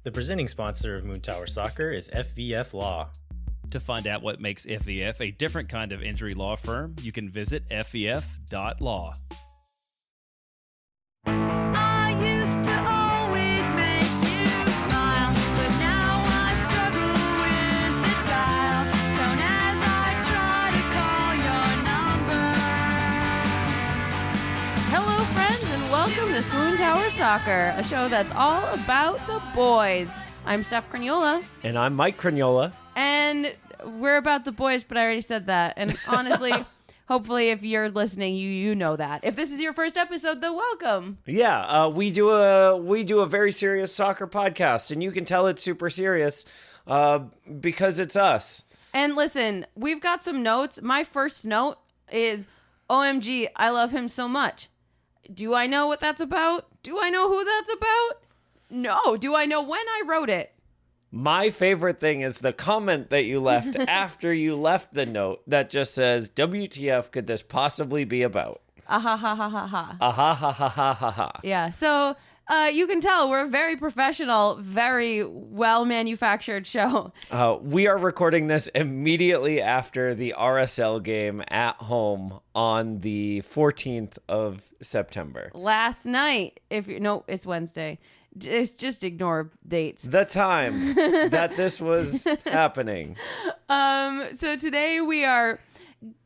The presenting sponsor of Moontower Soccer is FVF Law. To find out what makes FVF a different kind of injury law firm, you can visit fvf.law. I used to always make you smile, but now I struggle with the dial. Don't as I try to call your number. Hello, friends, and welcome to Swoontower Soccer, a show that's all about the boys. I'm Steph Craniola. And I'm Mike Craniola. And we're about the boys, but I already said that. And honestly, hopefully if you're listening, you know that. If this is your first episode, though, welcome. Yeah, we do a very serious soccer podcast, and you can tell it's super serious because it's us. And listen, we've got some notes. My first note is, OMG, I love him so much. Do I know what that's about? Do I know who that's about? No. Do I know when I wrote it? My favorite thing is the comment that you left after you left the note that just says, WTF could this possibly be about? Ah ha ha ha ha ha. Ah ha ha ha ha ha ha. Yeah, so you can tell we're a very professional, very well-manufactured show. We are recording this immediately after the RSL game at home on the 14th of September. Last night, it's Wednesday. Just ignore dates. The time that this was happening. So today we are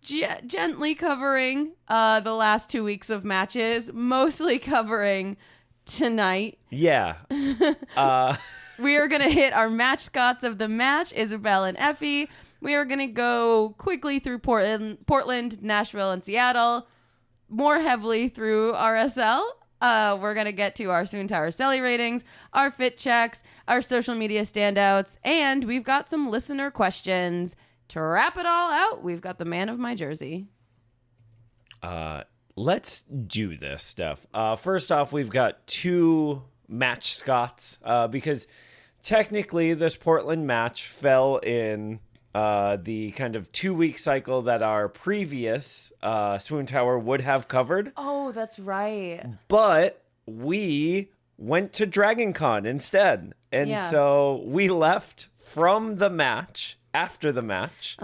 gently covering the last 2 weeks of matches, mostly covering tonight. Yeah. We are going to hit our match scots of the match, Isabel and Effie. We are going to go quickly through Portland, Nashville, and Seattle, more heavily through RSL. We're going to get to our Swoontower Celly ratings, our fit checks, our social media standouts, and we've got some listener questions. To wrap it all out, we've got the man of my jersey. Let's do this, Steph. First off, we've got two match scots because technically this Portland match fell in the kind of 2-week cycle that our previous Swoontower would have covered. Oh, that's right. But we went to Dragon Con instead. And so we left from the match, after the match,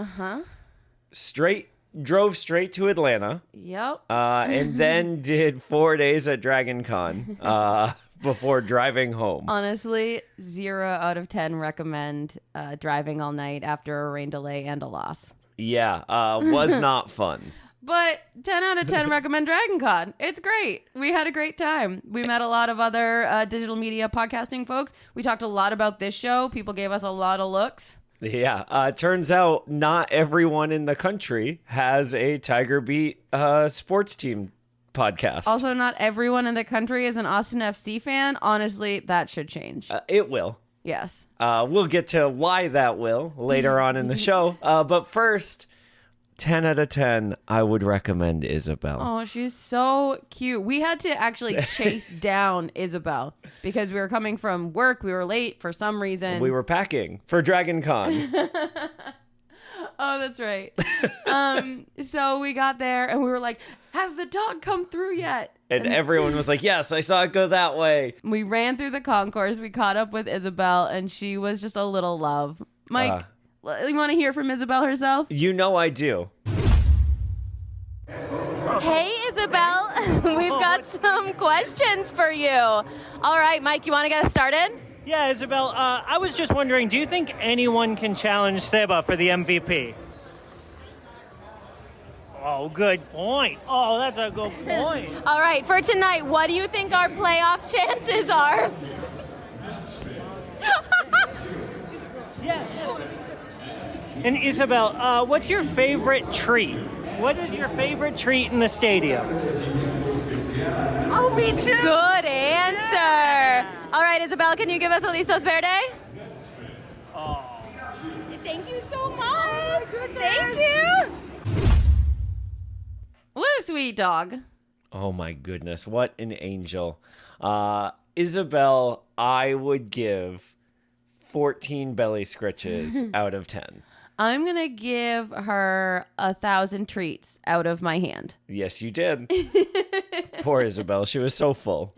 drove straight to Atlanta. Yep. And then did 4 days at Dragon Con before driving home. Honestly, 0 out of 10 recommend driving all night after a rain delay and a loss. Yeah, was not fun. But 10 out of 10 recommend Dragon Con. It's great. We had a great time. We met a lot of other digital media podcasting folks. We talked a lot about this show. People gave us a lot of looks. Yeah, turns out not everyone in the country has a Tiger Beat sports team podcast. Also, not everyone in the country is an Austin FC fan. Honestly, that should change. It will. Yes. We'll get to why that will later on in the show. But first, 10 out of 10, I would recommend Isabel. Oh, she's so cute. We had to actually chase down Isabel because we were coming from work. We were late for some reason. We were packing for Dragon Con. Oh, that's right. So we got there and we were like, has the dog come through yet? And everyone was like, yes, I saw it go that way. We ran through the concourse. We caught up with Isabel and she was just a little love. Mike, you want to hear from Isabel herself? You know I do. Hey, Isabel. We've got some questions for you. All right, Mike, you want to get us started? Yeah, Isabel, I was just wondering, do you think anyone can challenge Seba for the MVP? Oh, good point. Oh, that's a good point. All right, for tonight, what do you think our playoff chances are? Yeah. And Isabel, what's your favorite treat? What is your favorite treat in the stadium? Oh, me too. Good answer. Yeah. All right, Isabel, can you give us a Listos Verde? Oh. Thank you so much. Thank you. What a sweet dog. Oh my goodness, what an angel. Isabel, I would give 14 belly scritches out of 10. I'm going to give her 1,000 treats out of my hand. Yes, you did. Poor Isabel. She was so full.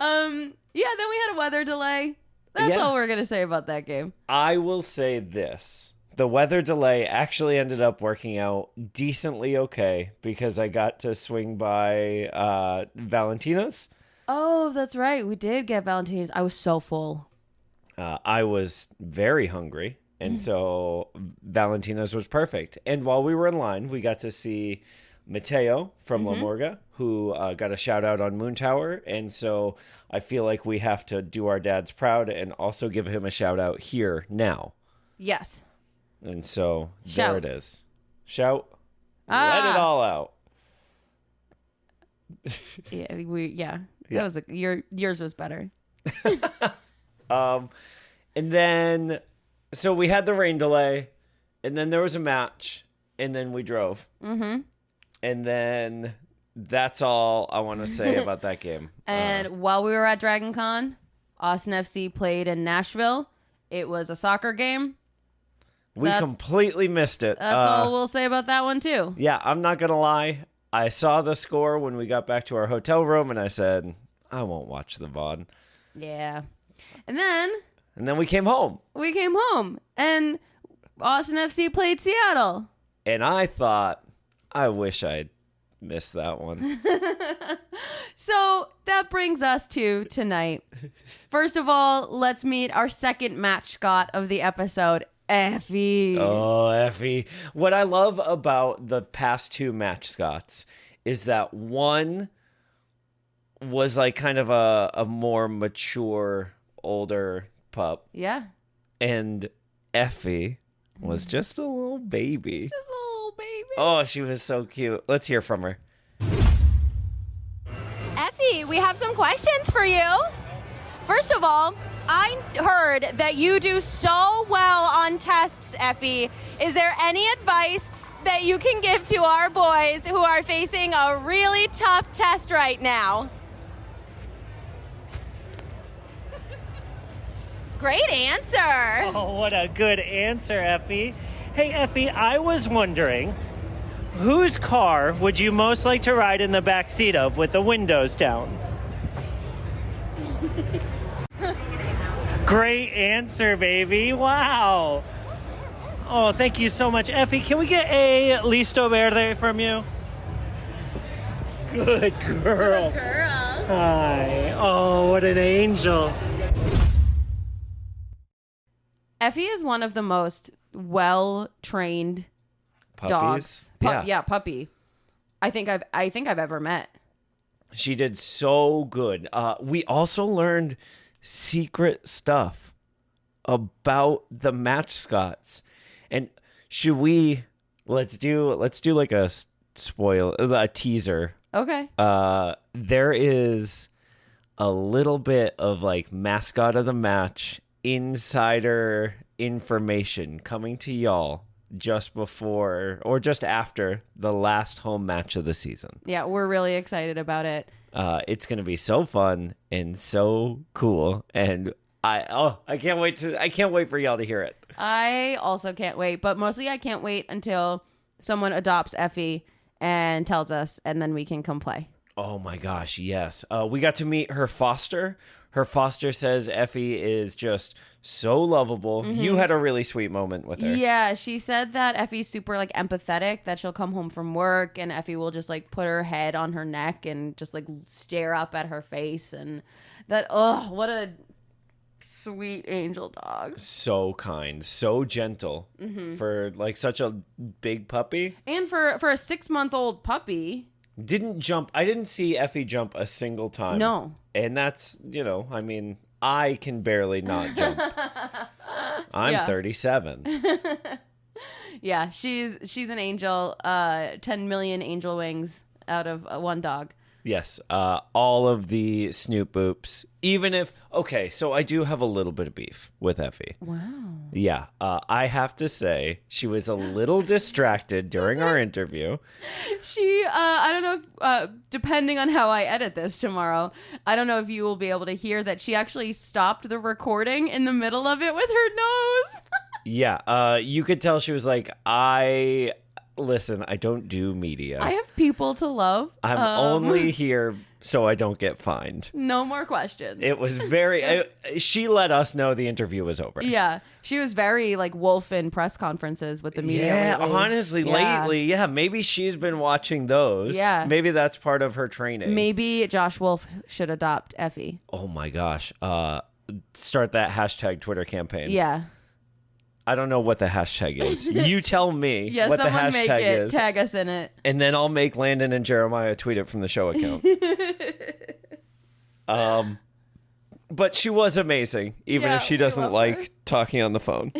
Then we had a weather delay. That's all we're gonna say about that game. I will say this. The weather delay actually ended up working out decently okay because I got to swing by Valentina's. Oh, that's right. We did get Valentina's. I was so full. I was very hungry, and so Valentina's was perfect. And while we were in line, we got to see Mateo from La Morga, who got a shout out on Moontower. And so I feel like we have to do our dads proud and also give him a shout out here now. Yes. And so Shout. there it is. Shout. Let it all out. Yeah. That was yours was better. And then, so we had the rain delay, and then there was a match, and then we drove. Mm-hmm. And then that's all I want to say about that game. And while we were at Dragon Con, Austin FC played in Nashville. It was a soccer game. We completely missed it. That's all we'll say about that one, too. Yeah, I'm not going to lie. I saw the score when we got back to our hotel room, and I said, I won't watch the VOD. Yeah. And then we came home. And Austin FC played Seattle. And I thought, I wish I'd missed that one. So that brings us to tonight. First of all, let's meet our second match Scott of the episode, Effie. Oh, Effie. What I love about the past two match Scots is that one was like kind of a more mature, older pup. Yeah. And Effie was just a little baby. Just a little baby. Oh, she was so cute. Let's hear from her. Effie, we have some questions for you. First of all, I heard that you do so well on tests, Effie. Is there any advice that you can give to our boys who are facing a really tough test right now? Great answer. Oh, what a good answer, Effie. Hey, Effie, I was wondering, whose car would you most like to ride in the back seat of with the windows down? Great answer, baby. Wow. Oh, thank you so much. Effie, can we get a listo verde from you? Good girl. Good girl. Hi. Oh, what an angel. Effie is one of the most well-trained dogs. Yeah. Puppy. I think I've ever met. She did so good. We also learned secret stuff about the match Scots. And should we let's do like a teaser. Okay. There is a little bit of like mascot of the match insider information coming to y'all just before or just after the last home match of the season. Yeah, we're really excited about it. It's going to be so fun and so cool. And I can't wait for y'all to hear it. I also can't wait, but mostly I can't wait until someone adopts Effie and tells us, and then we can come play. Oh my gosh, yes. We got to meet her foster. Her foster says Effie is just so lovable. Mm-hmm. You had a really sweet moment with her. Yeah, she said that Effie's super like empathetic, that she'll come home from work and Effie will just like put her head on her neck and just like stare up at her face, and that, oh, what a sweet angel dog. So kind, so gentle for like such a big puppy. And for a 6-month-old puppy. Didn't jump. I didn't see Effie jump a single time. No. And that's, I mean, I can barely not jump. I'm 37. Yeah, she's an angel. 10 million angel wings out of one dog. Yes, all of the Snoop boops. Even if, okay, so I do have a little bit of beef with Effie. Wow. Yeah, I have to say she was a little distracted during our interview. She, I don't know if, depending on how I edit this tomorrow, I don't know if you will be able to hear that she actually stopped the recording in the middle of it with her nose. Yeah, you could tell she was like, I Listen, I don't do media. I have people to love. I'm only here so I don't get fined. No more questions. It was she let us know the interview was over. Yeah. She was very like wolf in press conferences with the media. Yeah, lately. honestly, lately, yeah, maybe she's been watching those. Yeah. Maybe that's part of her training. Maybe Josh Wolf should adopt Effie. Oh my gosh. Start that hashtag Twitter campaign. Yeah. I don't know what the hashtag is. You tell me Yeah, what the someone make hashtag it. is. Tag us in it. And then I'll make Landon and Jeremiah tweet it from the show account. But she was amazing, even Yeah, if she we doesn't love like her. talking on the phone.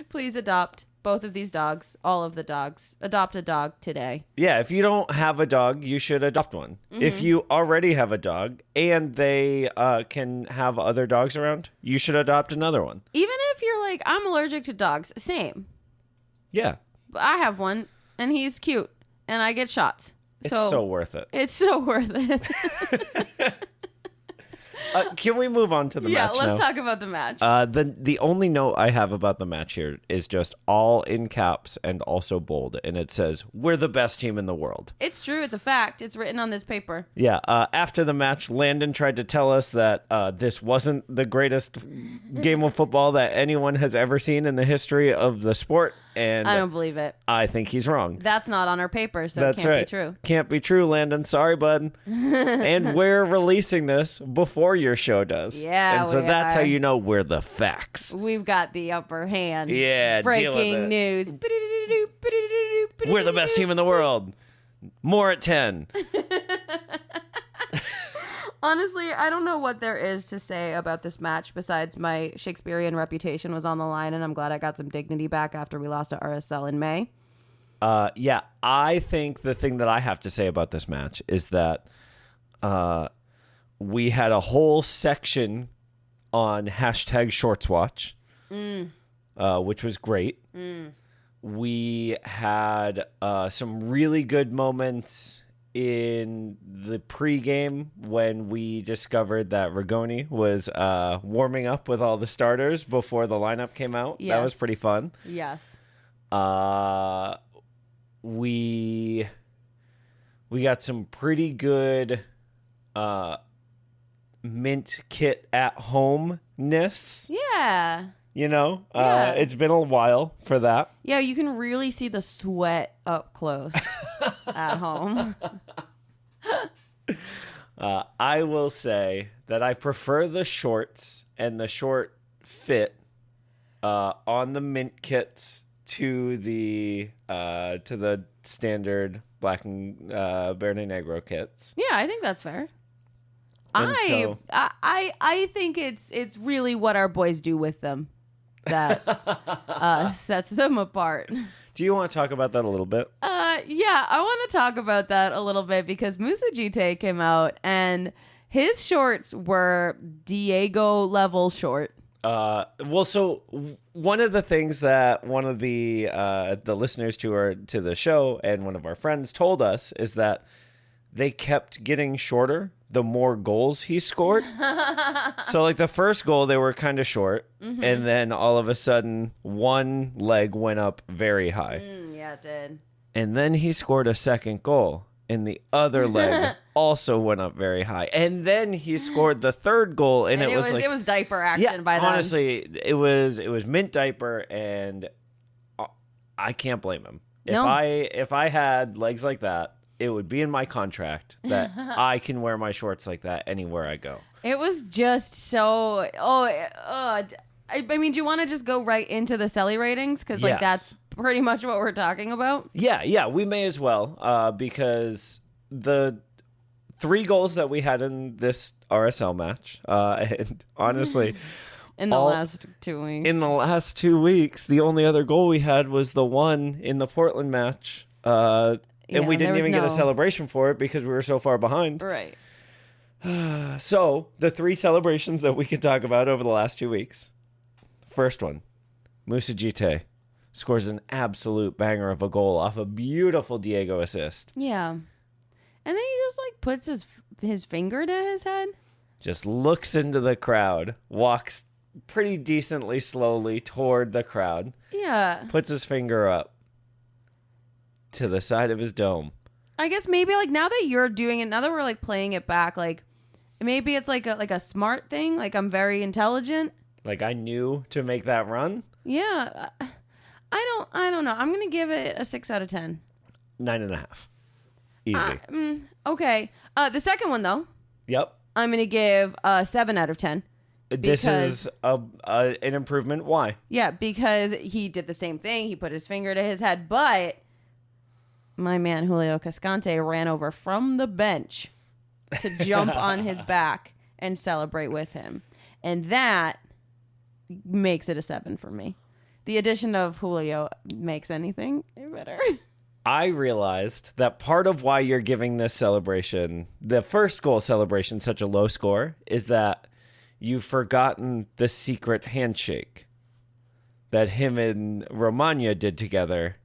Please adopt both of these dogs, all of the dogs. Adopt a dog today. Yeah, if you don't have a dog, you should adopt one. If you already have a dog and they can have other dogs around, you should adopt another one. Even if you're like, I'm allergic to dogs, same. Yeah, But I have one, and he's cute, and I get shots. it's so worth it. It's so worth it. Can we move on to the Yeah, match let's now? talk about the match. The only note I have about the match here is just all in caps and also bold, and it says, "We're the best team in the world." It's true. It's a fact. It's written on this paper. Yeah. After the match, Landon tried to tell us that this wasn't the greatest game of football that anyone has ever seen in the history of the sport, and I don't believe it. I think he's wrong. That's not on our paper, so That's it can't right. be true. Can't be true, Landon. Sorry, bud. And we're releasing this before your show does. Yeah, and so we that's are. how you know we're the facts. We've got the upper hand. Yeah, deal with Breaking it. news. We're the best team in the world. More at 10. Honestly, I don't know what there is to say about this match besides my Shakespearean reputation was on the line, and I'm glad I got some dignity back after we lost to RSL in May. Yeah, I think the thing that I have to say about this match is that we had a whole section on hashtag ShortsWatch, which was great. We had some really good moments in the pregame when we discovered that Rigoni was warming up with all the starters before the lineup came out. That was Yes. pretty fun. Yes. We got some pretty good mint kit at home-ness, Yeah. you know? Yeah. It's been a while for that. Yeah, you can really see the sweat up close at home. I will say that I prefer the shorts and the short fit on the mint kits to the standard black and verde negro kits. Yeah, I think that's fair. And I think it's really what our boys do with them that sets them apart. Do you want to talk about that a little bit? Yeah, I want to talk about that a little bit because Musa Jite came out and his shorts were Diego level short. Well, so one of the things that one of the listeners to the show and one of our friends told us is that they kept getting shorter the more goals he scored. So like the first goal, they were kind of short. And then all of a sudden one leg went up very high. Yeah, it did. And then he scored a second goal and the other leg also went up very high. And then he scored the third goal and, And it was diaper action by then. honestly, it was mint diaper, and I can't blame him. No. If I had legs like that, it would be in my contract that I can wear my shorts like that anywhere I go. It was just so. I mean, do you want to just go right into the Celly ratings? Because Yes. that's pretty much what we're talking about. Yeah, we may as well, because the 3 goals that we had in this RSL match, and honestly, In the All- last 2 weeks. in the last 2 weeks, the only other goal we had was the one in the Portland match, and Yeah, we there didn't was even get no- a celebration for it because we were so far behind. Right. So, the 3 celebrations that we can talk about over the last 2 weeks. First one, Musa Jite scores an absolute banger of a goal off a beautiful Diego assist. Yeah. And then he just like puts his finger to his head. Just looks into the crowd, walks pretty decently slowly toward the crowd, Yeah. puts his finger up. to the side of his dome. I guess maybe like now that you're doing it, now that we're like playing it back, like maybe it's like a smart thing. Like I'm very intelligent. Like I knew to make that run. Yeah. I don't know. I'm going to give it a 6 out of 10. 9.5. Easy. Okay. The second one though, Yep. I'm going to give a 7 out of 10. This Because- is an improvement. Why? Yeah, because he did the same thing. He put his finger to his head, but my man Julio Cascante ran over from the bench to jump on his back and celebrate with him. And that makes it a 7 for me. The addition of Julio makes anything better. I realized that part of why you're giving this celebration, the first goal celebration, such a low score is that you've forgotten the secret handshake that him and Romagna did together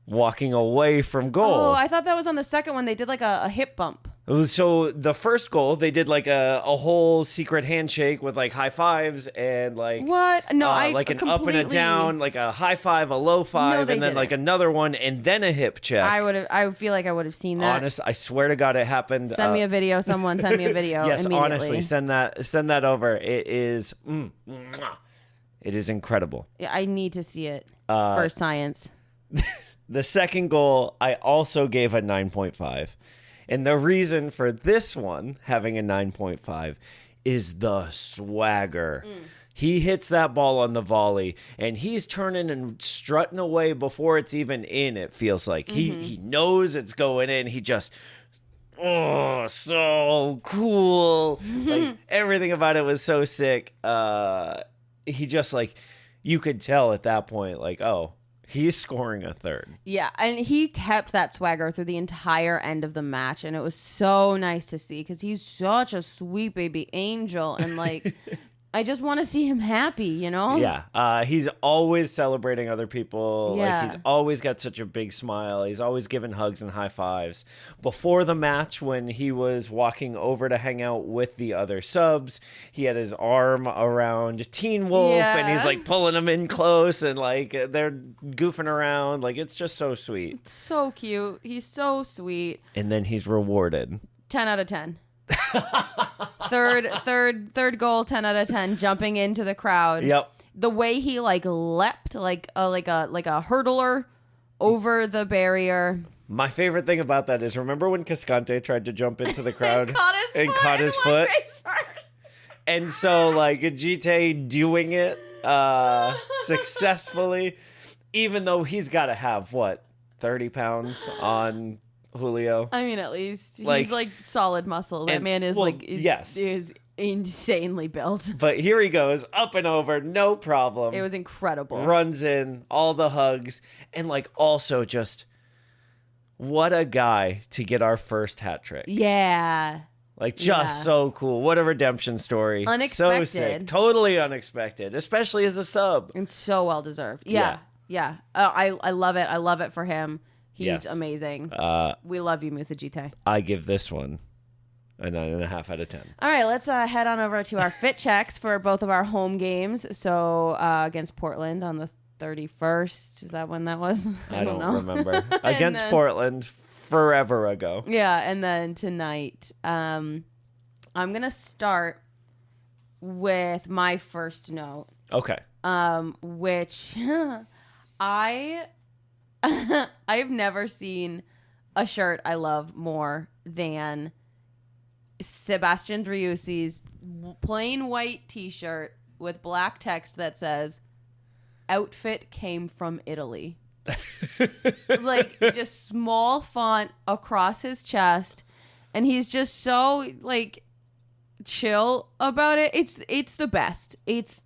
walking away from goal. Oh, I thought that was on the second one. They did like a hip bump. So the first goal, they did like a whole secret handshake with like high fives and like What? No, I like an up and a completely- down, like a high five, a low five, they and then like didn't. another one, and then a hip check. I feel like I would have seen that. Honest, I swear to God, it happened. Send me a video. Someone send me a video. Yes, immediately. honestly, send that over. It is, mwah. It is incredible. Yeah, I need to see it for science. The second goal, I also gave a 9.5. And the reason for this one having a 9.5 is the swagger. He hits that ball on the volley, and he's turning and strutting away before it's even in, it feels like. He knows it's going in. He just, oh, so cool. Like, everything about it was so sick. He just, like, you could tell at that point, like, oh, he's scoring a third. Yeah, and he kept that swagger through the entire end of the match, and it was so nice to see because he's such a sweet baby angel, and like, I just want to see him happy, you know? Yeah. He's always celebrating other people. Yeah. Like, he's always got such a big smile. He's always giving hugs and high fives. Before the match, when he was walking over to hang out with the other subs, he had his arm around Teen Wolf, and he's Yeah. like pulling him in close, and like they're goofing around. Like, it's just so sweet. So cute. He's so sweet. And then he's rewarded. 10 out of 10. third goal, 10 out of 10, jumping into the crowd. Yep. The way he like leapt like a hurdler over the barrier. My favorite thing about that is, remember when Cascante tried to jump into the crowd and caught his foot? And so, like, Gite doing it successfully, even though he's got to have, 30 pounds on Julio? I mean, at least Like- he's like solid muscle. That and- man is well, like yes. is insanely built. But here he goes, up and over, no problem. It was incredible. Runs in, all the hugs, and, like, also just, what a guy to get our first hat trick. Yeah. Like, just Yeah. so cool. What a redemption story. So Unexpected. sick. Totally unexpected, especially as a sub. And so well deserved. Yeah. Yeah. I love it. I love it for him. He's Yes. amazing. We love you, Musa Gite. I give this one a 9.5 out of 10. All right, let's head on over to our fit checks for both of our home games. So against Portland on the 31st. Is that when that was? I don't know. remember. Against then- Portland forever ago. Yeah, and then tonight, I'm gonna start with my first note, Okay. which I've never seen a shirt I love more than Sebastian Driussi's plain white T-shirt with black text that says "Outfit came from Italy." Like, just small font across his chest, and he's just so like chill about it. It's the best. It's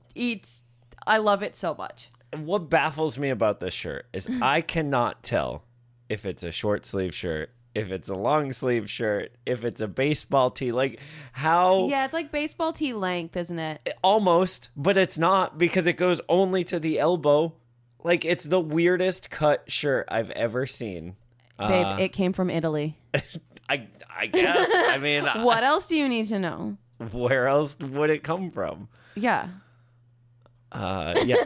I love it so much. What baffles me about this shirt is I cannot tell if it's a short sleeve shirt, if it's a long sleeve shirt, if it's a baseball tee. Like, how? Yeah, it's like baseball tee length, isn't it? Almost, but it's not, because it goes only to the elbow. Like, it's the weirdest cut shirt I've ever seen. Babe, it came from Italy. I guess. I mean, What else do you need to know? where else would it come from? Yeah. Yeah.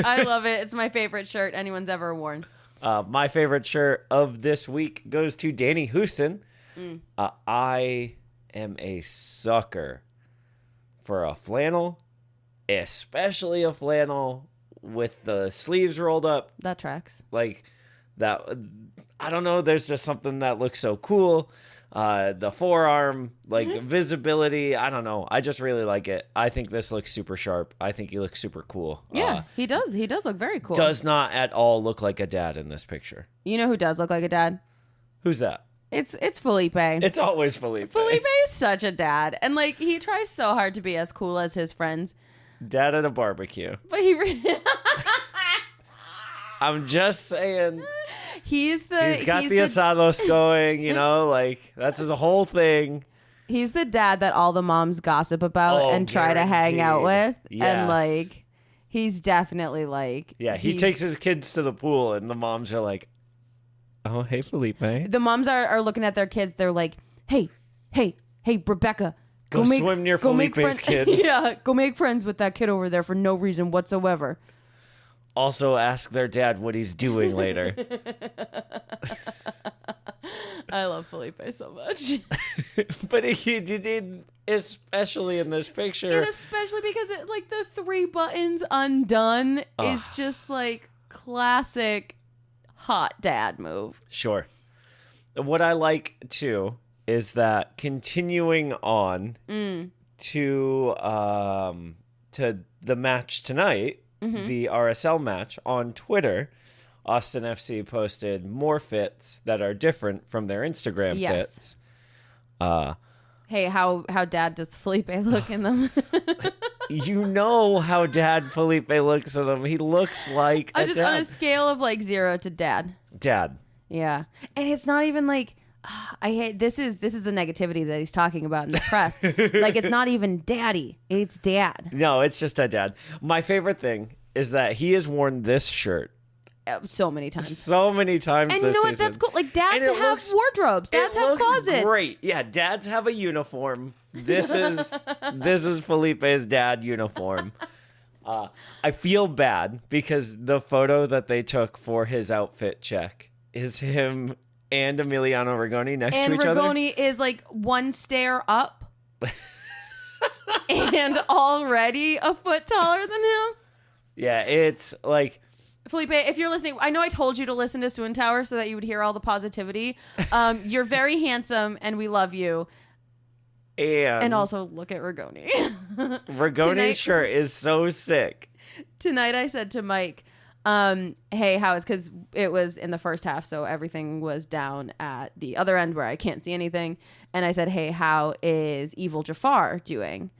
I love it. It's my favorite shirt anyone's ever worn. My favorite shirt of this week goes to Danny Houston. I am a sucker for a flannel, especially a flannel with the sleeves rolled up. That tracks. Like that. I don't know. There's just something that looks so cool. The forearm, like visibility. I don't know. I just really like it. I think this looks super sharp. I think he looks super cool. Yeah, he does. He does look very cool. Does not at all look like a dad in this picture. You know who does look like a dad? Who's that? It's Felipe. It's always Felipe. Felipe is such a dad, and like he tries so hard to be as cool as his friends. Dad at a barbecue. But he I'm just saying. He's the asados going, you know, like that's his whole thing. He's the dad that all the moms gossip about and try to hang out with. Yes. And like he's definitely like he takes his kids to the pool and the moms are like, "Oh, hey Felipe." The moms are looking at their kids, they're like, Hey, Rebecca, Go swim near Felipe's kids. Yeah, go make friends with that kid over there for no reason whatsoever. Also ask their dad what he's doing later. I love Felipe so much. But he did, especially in this picture. And especially because like the 3 buttons undone is just like classic hot dad move. Sure. What I like too is that continuing on to the match tonight, the RSL match on Twitter, Austin FC posted more fits that are different from their Instagram fits. Hey, how dad does Felipe look in them? You know how dad Felipe looks in them. He looks like a dad. On a scale of like 0 to dad. Dad. Yeah. And it's not even like I hate this is the negativity that he's talking about in the press. Like it's not even daddy, it's dad. No, it's just a dad. My favorite thing is that he has worn this shirt so many times. So many times. And this you know what? season. That's cool. Like dads have wardrobes. Dads have closets. Great. Yeah, dads have a uniform. This is Felipe's dad uniform. I feel bad because the photo that they took for his outfit check is him and Emiliano Rigoni next to each other. And Rigoni is like one stair up and already a foot taller than him. Yeah, it's like... Felipe, if you're listening, I know I told you to listen to Swoontower so that you would hear all the positivity. You're very handsome and we love you. And also look at Rigoni. Rigoni's shirt is so sick. Tonight I said to Mike, hey, how is, because it was in the first half, so everything was down at the other end where I can't see anything. And I said, hey, how is Evil Jafar doing?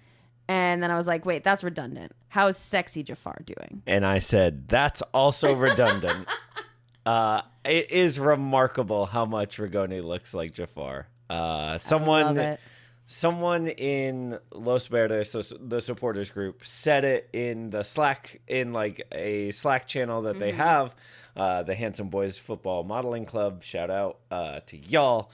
And then I was like, wait, that's redundant. How's Sexy Jafar doing? And I said, that's also redundant. It is remarkable how much Rigoni looks like Jafar. Someone in Los Verdes, the supporters group, said it in the Slack, in like a Slack channel that they have, the Handsome Boys Football Modeling Club. Shout out to y'all.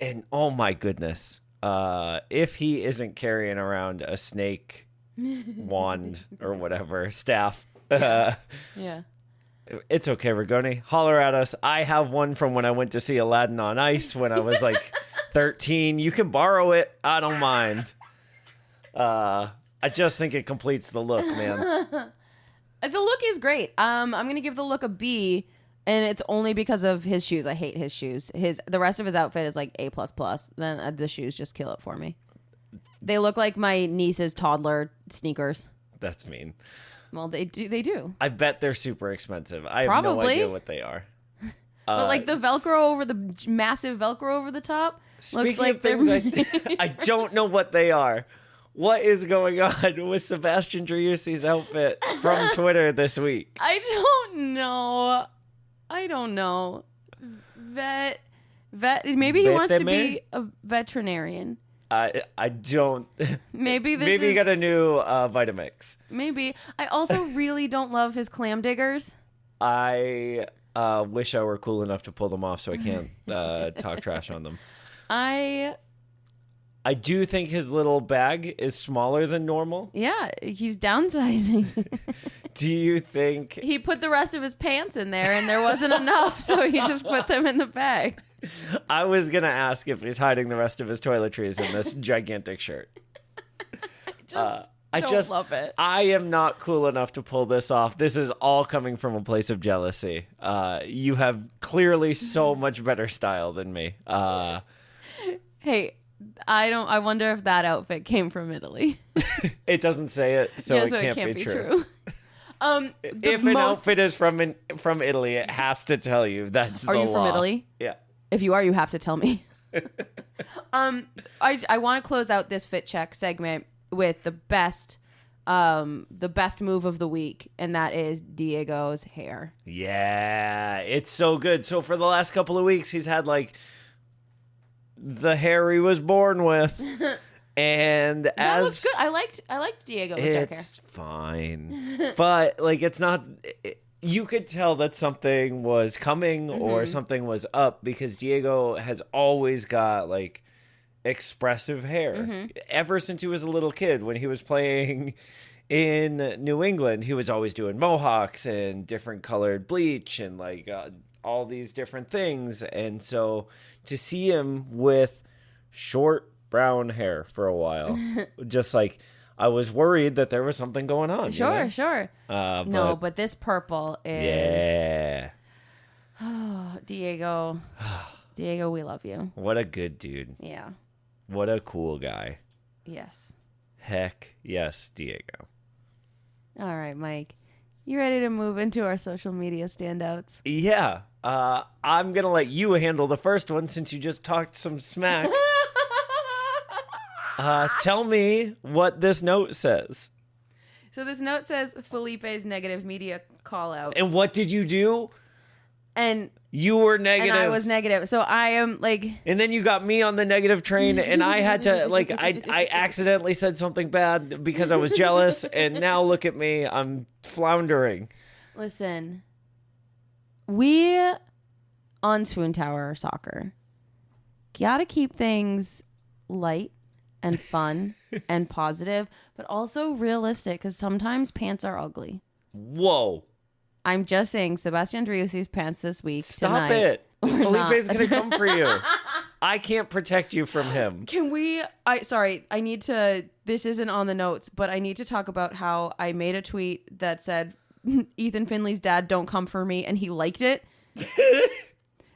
And oh my goodness, if he isn't carrying around a snake wand or whatever, staff, yeah. It's okay, Rigoni. Holler at us. I have one from when I went to see Aladdin on Ice when I was like 13. You can borrow it. I don't mind. I just think it completes the look, man. The look is great. I'm gonna give the look a B, and it's only because of his shoes. I hate his shoes. The rest of his outfit is like A++. Then the shoes just kill it for me. They look like my niece's toddler sneakers. That's mean. Well, they do. I bet they're super expensive. I have no idea what they are. But like the Velcro over the massive Velcro over the top looks like things I don't know what they are. What is going on with Sebastian Driussi's outfit from Twitter this week? I don't know. Vet. Maybe he wants to be a veterinarian. I don't. Maybe he got a new Vitamix. Maybe. I also really don't love his clam diggers. I wish I were cool enough to pull them off so I can't talk trash on them. I do think his little bag is smaller than normal. Yeah, he's downsizing. Do you think He put the rest of his pants in there, and there wasn't enough, so he just put them in the bag. I was gonna ask if he's hiding the rest of his toiletries in this gigantic shirt? I Don't love it. I am not cool enough to pull this off. This is all coming from a place of jealousy. You have clearly so much better style than me. Hey, I wonder if that outfit came from Italy. It doesn't say it, so Yeah, it can't be true. If An outfit is from Italy, it has to tell you that's the Are you law. from Italy? Yeah. If you are, you have to tell me. I want to close out this fit check segment with the best move of the week, and that is Diego's hair. Yeah, it's so good. So for the last couple of weeks, he's had like the hair he was born with, and That looks good. I liked Diego with dark hair. it's fine, but like it's not. You could tell that something was coming or something was up because Diego has always got like expressive hair ever since he was a little kid. When he was playing in New England, he was always doing mohawks and different colored bleach and like all these different things. And so to see him with short brown hair for a while, just like I was worried that there was something going on. Sure, you know? sure. No, but this purple is Yeah. Diego. Diego, we love you. What a good dude. Yeah. What a cool guy. Yes. Heck yes, Diego. All right, Mike. You ready to move into our social media standouts? Yeah. I'm going to let you handle the first one since you just talked some smack. Tell me what this note says. So this note says Felipe's negative media call out. And what did you do? And You were negative. I was negative. So I am like, And then you got me on the negative train, and I had to, like, I accidentally said something bad because I was jealous, and now look at me, I'm floundering. listen, we on Swoontower Soccer gotta keep things light and fun and positive, but also realistic, because sometimes pants are ugly. Whoa. I'm just saying, Sebastian Driussi's pants this week. Stop tonight, it. or Felipe's not. going to come for you. I can't protect you from him. Can we? I need to. This isn't on the notes, but I need to talk about how I made a tweet that said, Ethan Finley's dad, don't come for me, and he liked it.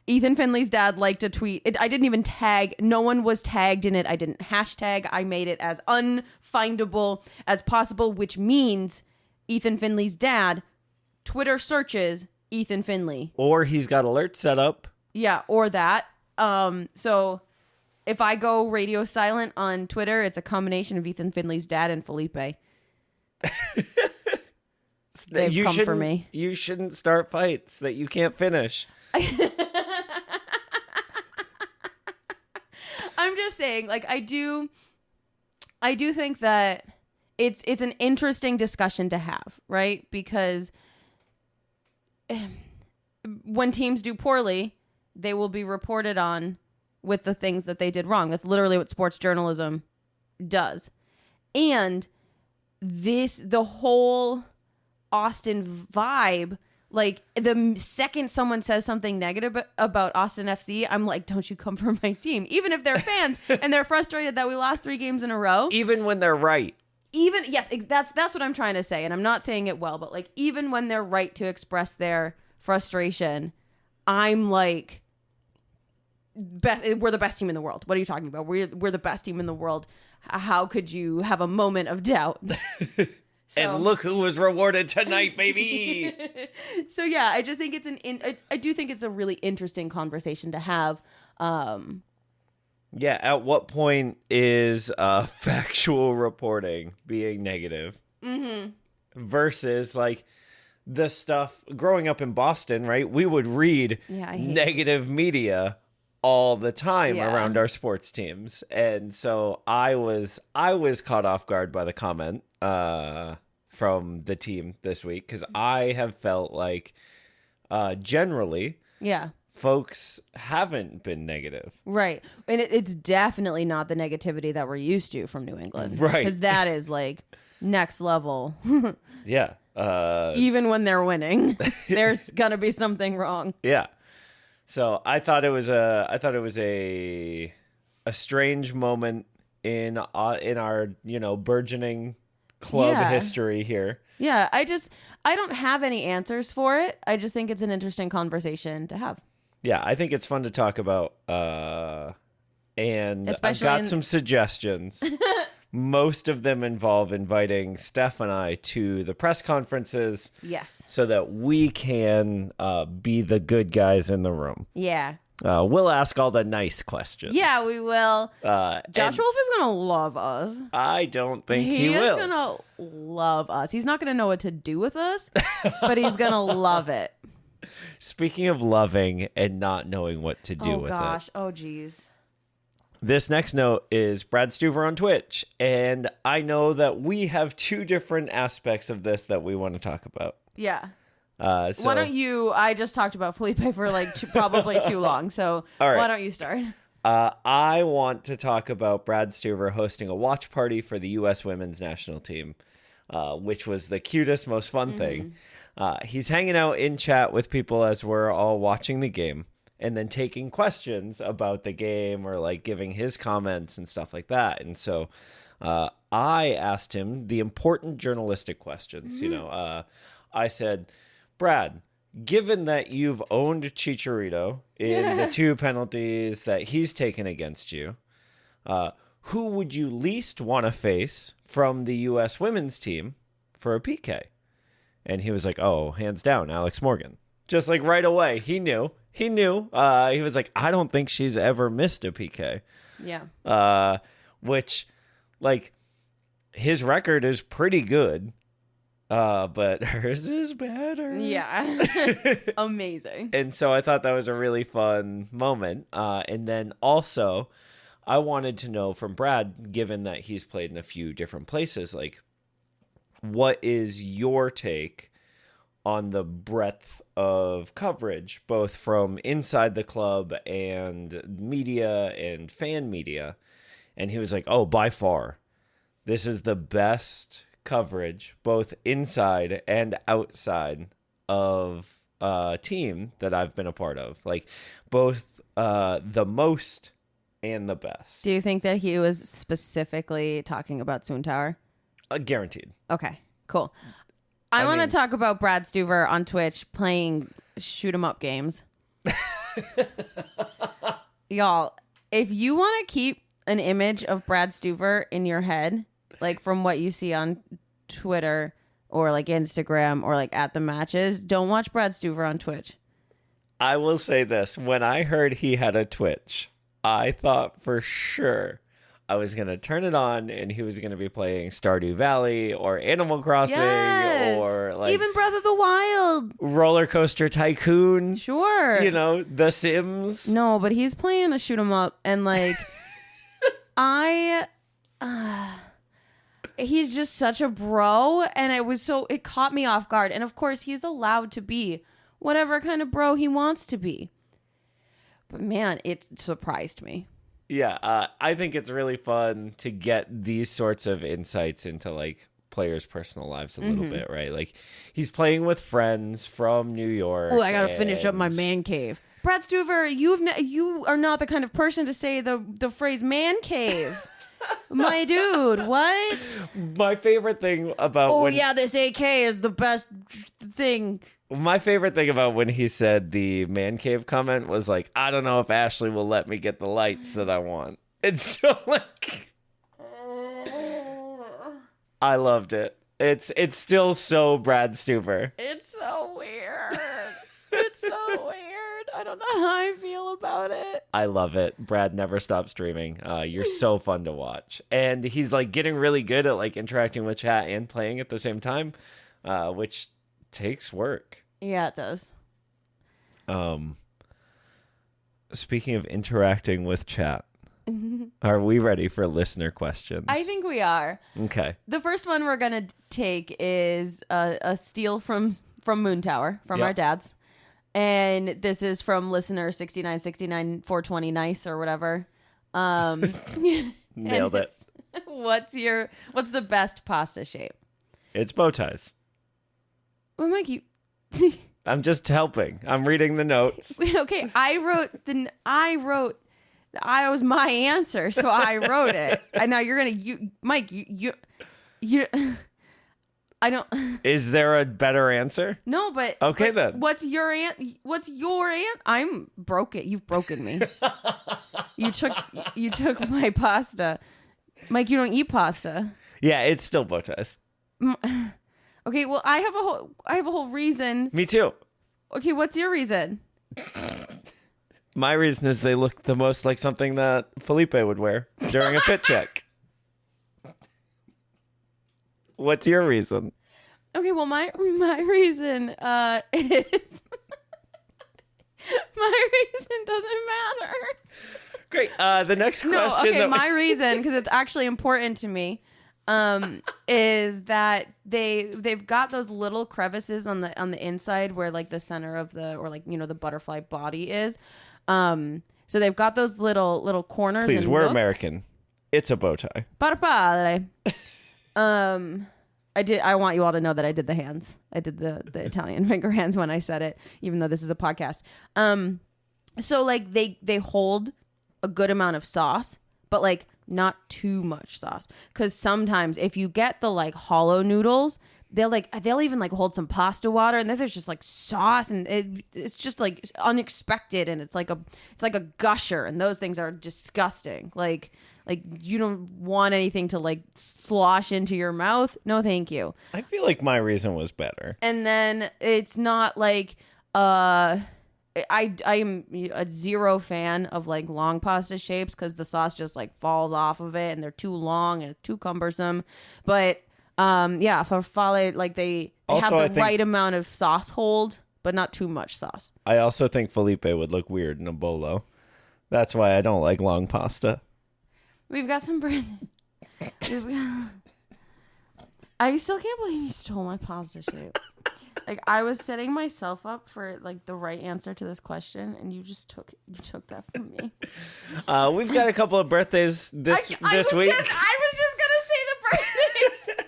Ethan Finley's dad liked a tweet. I didn't even tag. No one was tagged in it. I didn't hashtag. I made it as unfindable as possible, which means Ethan Finley's dad Twitter searches Ethan Finley. Or he's got alerts set up. Yeah, or that. So if I go radio silent on Twitter, it's a combination of Ethan Finley's dad and Felipe. They've You come for shouldn't- me. You shouldn't start fights that you can't finish. I'm just saying, like, I do think that it's an interesting discussion to have, right? Because when teams do poorly, they will be reported on with the things that they did wrong. That's literally what sports journalism does. And the whole Austin vibe, like the second someone says something negative about Austin FC, I'm like, don't you come for my team. Even if they're fans and they're frustrated that we lost 3 games in a row. Even when they're right. That's what I'm trying to say. And I'm not saying it well, but like, even when they're right to express their frustration, I'm like, we're the best team in the world. What are you talking about? We're the best team in the world. How could you have a moment of doubt? And look who was rewarded tonight, baby. So yeah, I just think I do think it's a really interesting conversation to have. Yeah, at what point is factual reporting being negative versus like the stuff growing up in Boston, right? We would read negative media all the time around our sports teams. And so I was caught off guard by the comment from the team this week, because I have felt like generally folks haven't been negative. Right. And it's definitely not the negativity that we're used to from New England. Right. Because that is like next level. Yeah. Even when they're winning, there's gonna be something wrong. Yeah. So I thought it was a strange moment in our burgeoning club history here. Yeah, I don't have any answers for it. I just think it's an interesting conversation to have. Yeah, I think it's fun to talk about. And Especially I've got some suggestions. Most of them involve inviting Steph and I to the press conferences. Yes. So that we can be the good guys in the room. Yeah. We'll ask all the nice questions. Yeah, we will. Josh and Wolf is going to love us. I don't think he is will. going to love us. He's not going to know what to do with us, but he's going to love it. Speaking of loving and not knowing what to do with it. Oh, geez. This next note is Brad Stuver on Twitch. And I know that we have two different aspects of this that we want to talk about. Yeah. So, Why don't you? I just talked about Felipe for probably too long. So all right. Why don't you start? I want to talk about Brad Stuver hosting a watch party for the U.S. women's national team, which was the cutest, most fun thing. He's hanging out in chat with people as we're all watching the game and then taking questions about the game or like giving his comments and stuff like that. And so I asked him the important journalistic questions. I said, Brad, given that you've owned Chicharito in the two penalties that he's taken against you, who would you least want to face from the U.S. women's team for a PK? And he was like, oh, hands down, Alex Morgan. Just like right away. He knew. He was like, I don't think she's ever missed a PK. Yeah. Which, like, his record is pretty good. But hers is better. Yeah. Amazing. And so I thought that was a really fun moment. And then also, I wanted to know from Brad, given that he's played in a few different places, like, what is your take on the breadth of coverage, both from inside the club and media and fan media? And he was like, oh, by far, this is the best coverage, both inside and outside of a team that I've been a part of. Like, both the most and the best. Do you think that he was specifically talking about Swoontower? Guaranteed. Okay, cool. I want to talk about Brad Stuver on Twitch playing shoot 'em up games. Y'all, if you want to keep an image of Brad Stuver in your head, like from what you see on Twitter or like Instagram or like at the matches, don't watch Brad Stuver on Twitch. I will say this. When I heard he had a Twitch, I thought for sure I was going to turn it on and he was going to be playing Stardew Valley or Animal Crossing or like even Breath of the Wild. Roller Coaster Tycoon. Sure. The Sims. No, but he's playing a shoot 'em up and like he's just such a bro and it caught me off guard. And of course he's allowed to be whatever kind of bro he wants to be. But man, it surprised me. Yeah, I think it's really fun to get these sorts of insights into like players' personal lives a little bit, right? Like he's playing with friends from New York. Oh, I gotta finish up my man cave. Brad Stuver, you are not the kind of person to say the phrase man cave. My dude, what? My favorite thing about this AK is the best thing. My favorite thing about when he said the man cave comment was like, I don't know if Ashley will let me get the lights that I want. And so like I loved it. It's still so Brad Stuver. It's so weird. It's so weird. I don't know how I feel about it. I love it. Brad never stops streaming. You're so fun to watch. And he's like getting really good at like interacting with chat and playing at the same time, which takes work. Yeah, it does. Speaking of interacting with chat, are we ready for listener questions? I think we are. Okay. The first one we're gonna take is a steal from Moontower from our dads, and this is from listener 6969 nice or whatever. Nailed it. What's the best pasta shape? It's bow ties. Well, Mike, you. I'm just helping. I'm reading the notes. Okay, I was my answer, so I wrote it. And now you're gonna Mike, you I don't. Is there a better answer? No, but okay then. What's your I'm broken. You've broken me. You took my pasta, Mike. You don't eat pasta. Yeah, it's still bow ties. Okay, well, I have a whole reason. Me too. Okay, what's your reason? My reason is they look the most like something that Felipe would wear during a fit check. What's your reason? Okay, well, my reason is my reason doesn't matter. Great. The next question. No, okay, my reason, because it's actually important to me, is that they've got those little crevices on the inside where like the center of the butterfly body is. So they've got those little corners. Please, and we're nooks. American. It's a bow tie. Butterfly. I want you all to know that I did the hands. I did the Italian finger hands when I said it, even though this is a podcast. So like they hold a good amount of sauce, but like not too much sauce. Because sometimes if you get the like hollow noodles, they'll even like hold some pasta water, and then there's just like sauce, and it's just like unexpected, and it's like a gusher, and those things are disgusting. Like you don't want anything to like slosh into your mouth. No, thank you. I feel like my reason was better. And then it's not like I'm a zero fan of like long pasta shapes because the sauce just like falls off of it, and they're too long and too cumbersome. But for farfalle, like they Also, have the right amount of sauce hold, but not too much sauce. I also think Felipe would look weird in a bolo. That's why I don't like long pasta. We've got some bread. I still can't believe you stole my pasta shape. Like I was setting myself up for like the right answer to this question, and you took that from me. We've got a couple of birthdays this week. I was just gonna say the birthdays.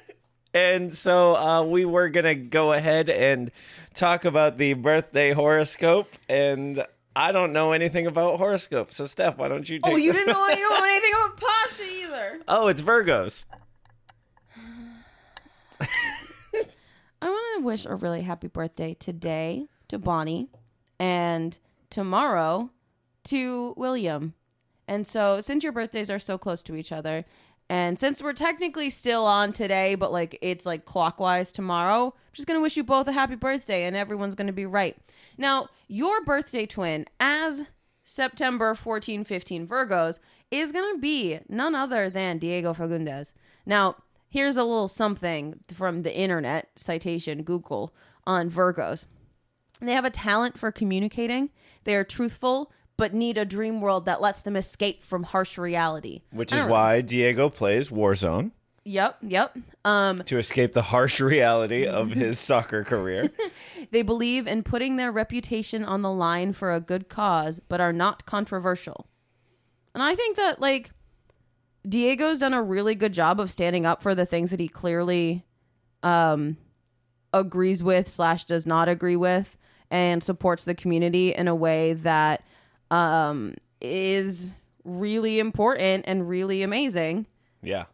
And so we were going to go ahead and talk about the birthday horoscope. And I don't know anything about horoscopes. So, Steph, why don't you take you this? didn't know anything about pasta either. Oh, it's Virgos. I want to wish a really happy birthday today to Bonnie and tomorrow to William. And so since your birthdays are so close to each other, and since we're technically still on today, but like it's like clockwise tomorrow, I'm just going to wish you both a happy birthday, and everyone's going to be right. Now, your birthday twin, as September 14-15 Virgos, is going to be none other than Diego Fagundes. Now, here's a little something from the internet, citation Google, on Virgos. They have a talent for communicating. They are truthful, but need a dream world that lets them escape from harsh reality. Which is why Diego plays Warzone. Yep. To escape the harsh reality of his soccer career. They believe in putting their reputation on the line for a good cause, but are not controversial. And I think that, like, Diego's done a really good job of standing up for the things that he clearly agrees with / does not agree with, and supports the community in a way that is really important and really amazing. Yeah.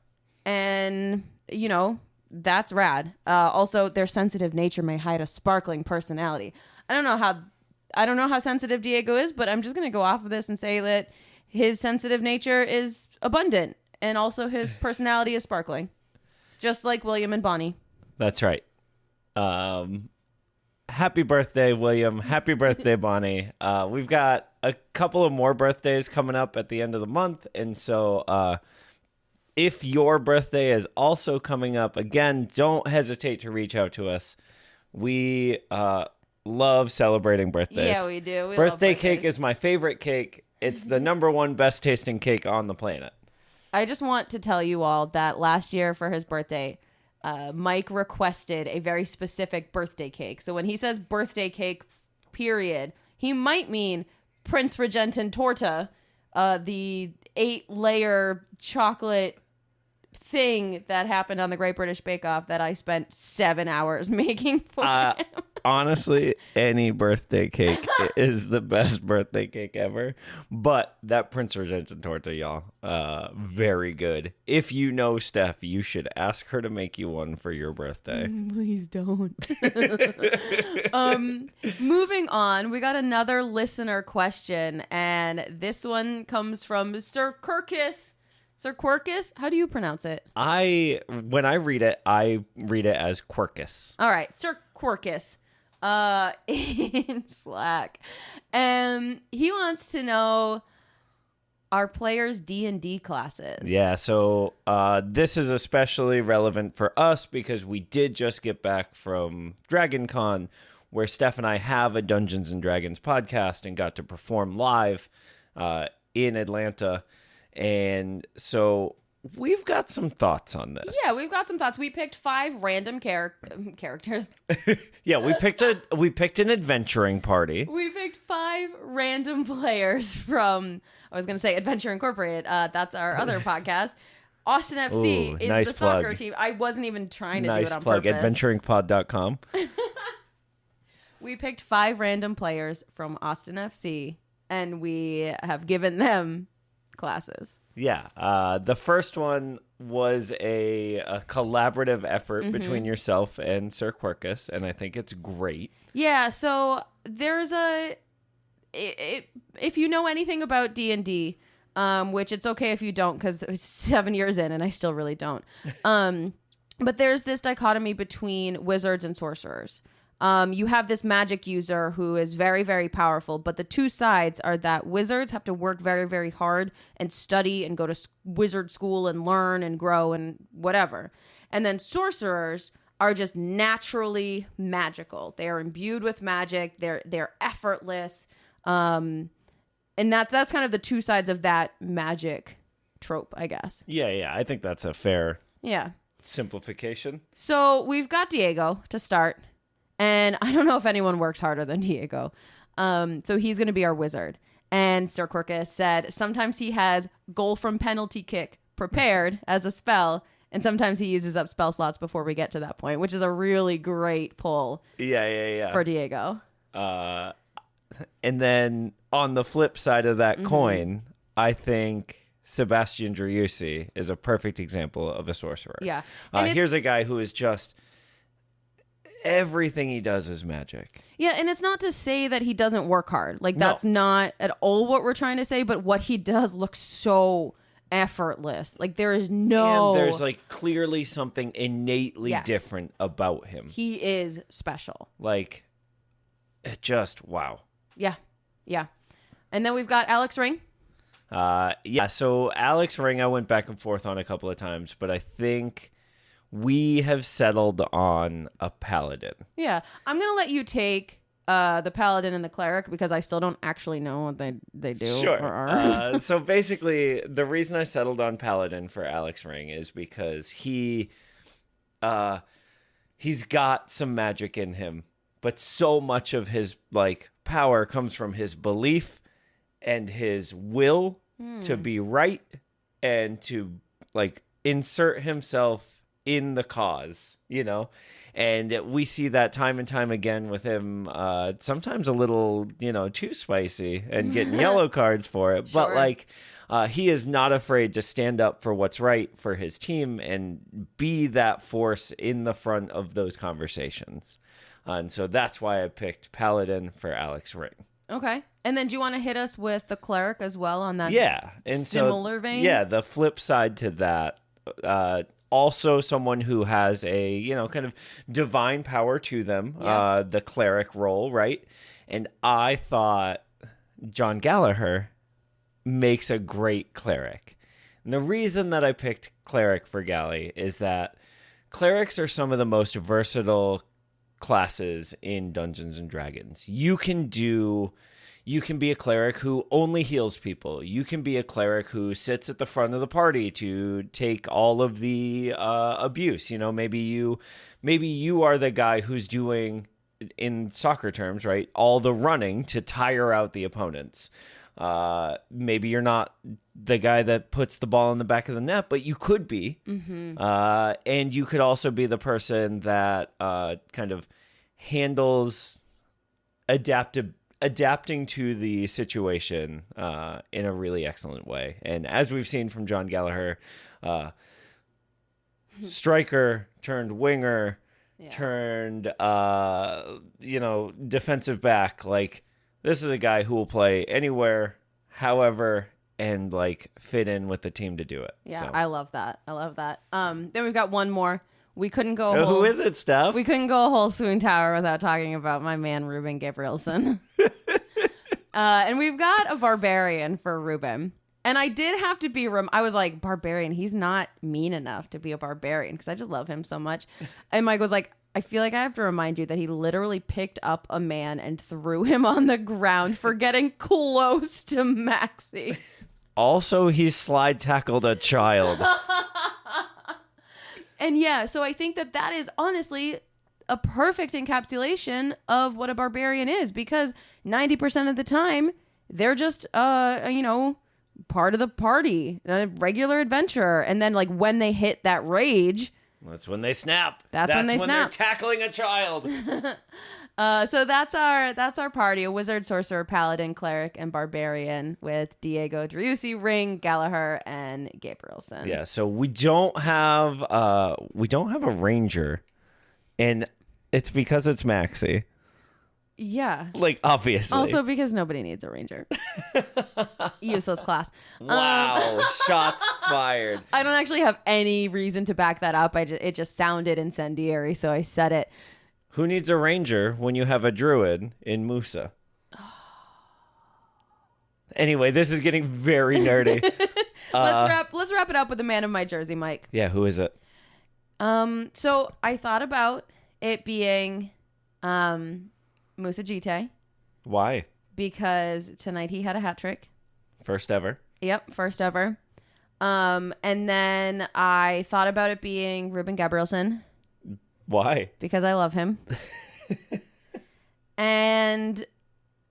And, you know, that's rad. Also, their sensitive nature may hide a sparkling personality. I don't know how sensitive Diego is, but I'm just going to go off of this and say that his sensitive nature is abundant, and also his personality is sparkling, just like William and Bonnie. That's right. Happy birthday, William. Happy birthday, Bonnie. We've got a couple of more birthdays coming up at the end of the month. And so if your birthday is also coming up, again, don't hesitate to reach out to us. We love celebrating birthdays. Yeah, we do. We birthday love cake birthdays. is my favorite cake. It's the number one best tasting cake on the planet. I just want to tell you all that last year for his birthday, Mike requested a very specific birthday cake. So when he says birthday cake, period, he might mean Prince Regentin torta, the 8-layer chocolate thing that happened on the Great British Bake Off that I spent 7 hours making for him. Honestly, any birthday cake is the best birthday cake ever. But that Prince Regent torta, y'all, very good. If you know Steph, you should ask her to make you one for your birthday. Please don't. Moving on, we got another listener question, and this one comes from Sir Quirkus. Sir Quirkus? How do you pronounce it? When I read it as Quirkus. All right, Sir Quirkus. In Slack. He wants to know our players' D&D classes. Yeah, so this is especially relevant for us because we did just get back from Dragon Con, where Steph and I have a Dungeons & Dragons podcast and got to perform live in Atlanta. And so we've got some thoughts on this. Yeah, we've got some thoughts. We picked 5 random characters. Yeah, we picked an adventuring party. We picked 5 random players from, I was going to say Adventure Incorporated. That's our other podcast. Austin FC Ooh, is nice the soccer plug. team. I wasn't even trying to do Nice it on plug, purpose. adventuringpod.com. We picked 5 random players from Austin FC, and we have given them classes. Yeah, the first one was a collaborative effort between yourself and Sir Quirkus, and I think it's great. Yeah, so there's if you know anything about D&D, which it's okay if you don't because it's 7 years in and I still really don't. But there's this dichotomy between wizards and sorcerers. You have this magic user who is very, very powerful, but the two sides are that wizards have to work very, very hard and study and go to wizard school and learn and grow and whatever. And then sorcerers are just naturally magical. They are imbued with magic. They're effortless. And that's kind of the two sides of that magic trope, I guess. Yeah, I think that's a fair simplification. So we've got Diego to start. And I don't know if anyone works harder than Diego. So he's going to be our wizard. And Sir Quirkus said sometimes he has goal from penalty kick prepared as a spell. And sometimes he uses up spell slots before we get to that point, which is a really great pull for Diego. And then on the flip side of that coin, I think Sebastian Driussi is a perfect example of a sorcerer. Yeah. Here's a guy who is just... everything he does is magic. Yeah, and it's not to say that he doesn't work hard. Like, that's not at all what we're trying to say, but what he does looks so effortless. Like, there is no... And there's, like, clearly something innately different about him. He is special. Like, it just, wow. Yeah. And then we've got Alex Ring. So Alex Ring, I went back and forth on a couple of times, but I think... we have settled on a paladin. Yeah. I'm going to let you take the paladin and the cleric because I still don't actually know what they do. Sure. So basically, the reason I settled on paladin for Alex Ring is because he's got some magic in him, but so much of his power comes from his belief and his will to be right and to insert himself in the cause, and we see that time and time again with him, sometimes a little, too spicy and getting yellow cards for it. Sure. But he is not afraid to stand up for what's right for his team and be that force in the front of those conversations. And so that's why I picked Paladin for Alex Ring. Okay. And then do you want to hit us with the cleric as well on that similar vein? Yeah, the flip side to that, also someone who has a, kind of divine power to them, the cleric role, right? And I thought John Gallagher makes a great cleric. And the reason that I picked cleric for Gally is that clerics are some of the most versatile classes in Dungeons and Dragons. You can be a cleric who only heals people. You can be a cleric who sits at the front of the party to take all of the abuse. Maybe you are the guy who's doing, in soccer terms, right, all the running to tire out the opponents. Maybe you're not the guy that puts the ball in the back of the net, but you could be. And you could also be the person that kind of handles adapting to the situation in a really excellent way. And as we've seen from John Gallagher, striker turned winger, turned defensive back. Like, this is a guy who will play anywhere, however, and like fit in with the team to do it. Yeah, So. I love that. Then we've got one more. We couldn't go a whole, Who is it, Steph? We couldn't go a whole Swoontower without talking about my man Ruben Gabrielson. And we've got a barbarian for Ruben. And I did have to be I was like, barbarian, he's not mean enough to be a barbarian because I just love him so much. And Mike was like, I feel like I have to remind you that he literally picked up a man and threw him on the ground for getting close to Maxi. Also, he slide tackled a child. And yeah, so I think that is honestly a perfect encapsulation of what a barbarian is, because 90% of the time they're just part of the party, a regular adventure, and then like when they hit that rage, that's when they snap. That's when they snap. They're tackling a child. So that's our party: a wizard, sorcerer, paladin, cleric, and barbarian with Diego, Driussi, Ring, Gallagher, and Gabrielson. Yeah, so we don't have a ranger, and it's because it's Maxi. Yeah. Like, obviously. Also because nobody needs a ranger. Useless class. Wow. Shots fired. I don't actually have any reason to back that up. It just sounded incendiary, so I said it. Who needs a ranger when you have a druid in Musa? Anyway, this is getting very nerdy. Let's wrap it up with the man of my jersey, Mike. Yeah, who is it? So I thought about it being Musa Gite, Why? because tonight he had a hat trick. First ever. Yep, first ever. And then I thought about it being Ruben Gabrielson, Why? because I love him. And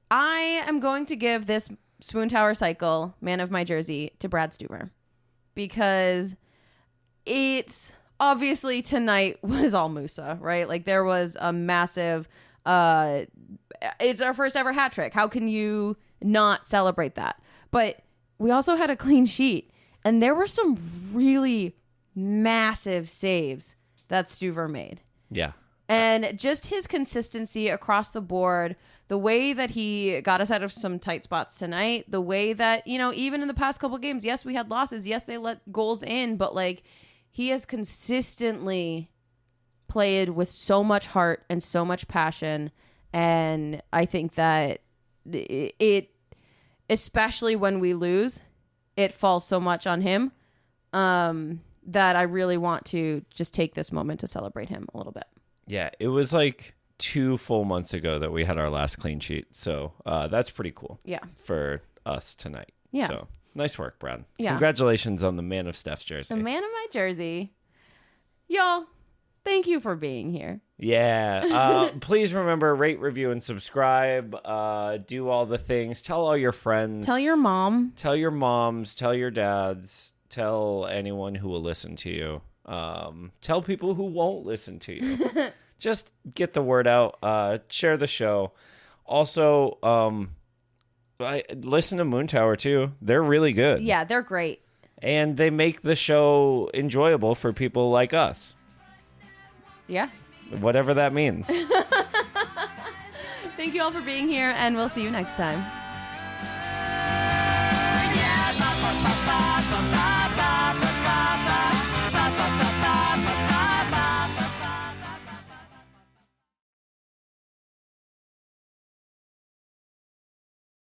I am going to give this Swoontower cycle man of my jersey to Brad Stuber, because it's obviously tonight was all Musa, right? Like, there was a massive it's our first ever hat trick. How can you not celebrate that? But we also had a clean sheet, and there were some really massive saves that Stuver made. Yeah. And just his consistency across the board, the way that he got us out of some tight spots tonight, the way that, even in the past couple games, yes, we had losses. Yes, they let goals in, but like, he has consistently played with so much heart and so much passion. And I think that it especially when we lose, it falls so much on him that I really want to just take this moment to celebrate him a little bit. Yeah, it was like 2 full months ago that we had our last clean sheet. So that's pretty cool. Yeah. For us tonight. Yeah. So nice work, Brad. Yeah. Congratulations on the man of Steph's jersey. The man of my jersey. Y'all, thank you for being here. Yeah. Please remember, rate, review, and subscribe. Do all the things. Tell all your friends. Tell your mom. Tell your moms. Tell your dads. Tell anyone who will listen to you. Tell people who won't listen to you. Just get the word out. Share the show. Also, I listen to Moontower too. They're really good. Yeah, they're great. And they make the show enjoyable for people like us. Yeah. Whatever that means. Thank you all for being here, and we'll see you next time.